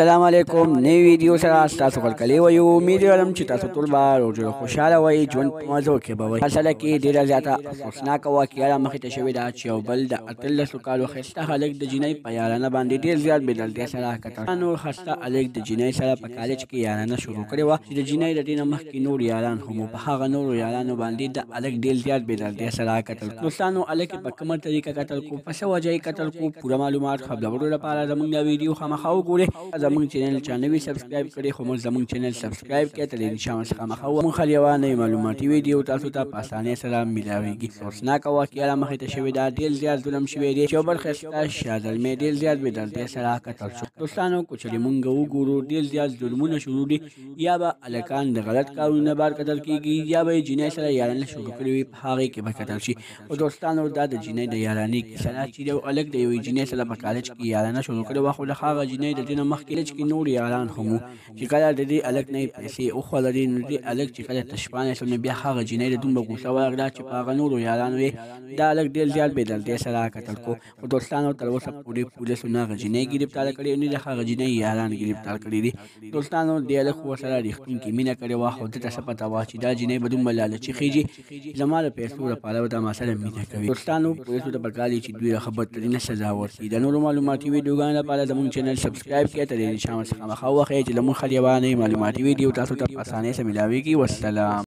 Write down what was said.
السلام علیکم نوی ویډیو سره تاسو خپل کلی وایو امید لرم چې تاسو ټول به روزه خوشاله وئ ژوند په مزو کې به وئ اصله کې ډېره زیاته افسوسناکه واقعه رامخې ته شوې ده چې یو بل د 18 کالو ښایسته هلک د جینۍ په یارانه باندې ډېر زیات بېدلتیا سره کتل. نور ښایسته هلک د جینۍ سره په کالج کې یارانه شروع کړې وه چې د جینۍ د دې نه مخکې نور یاران هم په هغه نورو یارانو باندې د هلک ډېر زیات بېدلتیا سره کتل. دوستانو هلک په کومه طریقه قتل کو، په څه وجه یې قتل کو، پوره معلومات خبرولو لپاره زموږ دا ویډیو خامخا وګورئ. زموږ چینل چا نه وي سبسکرایب کړی خو موږ زموږ چینل سبسکرایب کړئ ته د نشان څخه مخه موږ خل یوه نوې معلوماتي ویډیو تاسو ته په اسانۍ سره میلاویږي. افسوسناکه واقعه رامخې ته شوې ده، ډېر زیات ظلم شوی دی چې یو بل ښایسته شازلمی ډېر زیات بېدلتیا سره قتل شو. دوستانو که چېرې موږ وګورو ډېر زیات ظلمونه شروع دي، یا به هلکان د غلط کارونو نه بعد قتل کېږي یا به یې جینۍ سره یارانه شروع کړې وي په هغې کې به قتل شي. خو دوستانو دا د جینۍ د یارانې کیسه ده چې یو هلک د یوې جینۍ سره په کالج کې یارانه شروع کړې وه، خو د هغه جینۍ د دې نه مخکې کالج کې نور یاران هم وو چې کله د دې هلک نه یې پیسې وخوړلې نو دې هلک چې کله تشپانې شو نو بیا هغه جینۍ د دومره غوسه ورغله چې په هغه نورو یارانو یې دا هلک ډېر زیات بېدلتیا سره قتل کو. خو دوستانو تر اوسه پورې پولیسو نه هغه جینۍ ګرفتاره کړې نه د هغه جینۍ یاران ګرفتار کړي دي. دوستانو دې هلک خو ورسره رښتونکې مینه کړې وه، خو ده ته څه پته وه چې دا جینۍ به دومره لالچي خېجي زما د پیسو لپاره به دا ما سره مینه کوي. دوستانو پولیسو ته پکار دي چې دوی ښه بدترینه سزا ورکړي. د نورو معلوماتي ویډیوګانو لپاره زموږ چینل سبسکرایب کړئ ته د نشان څخه مخه وښیئ چې زموږ خل یوه نوې معلوماتي ویډیو تاسو ته په اسانۍ سره میلاویږي. والسلام.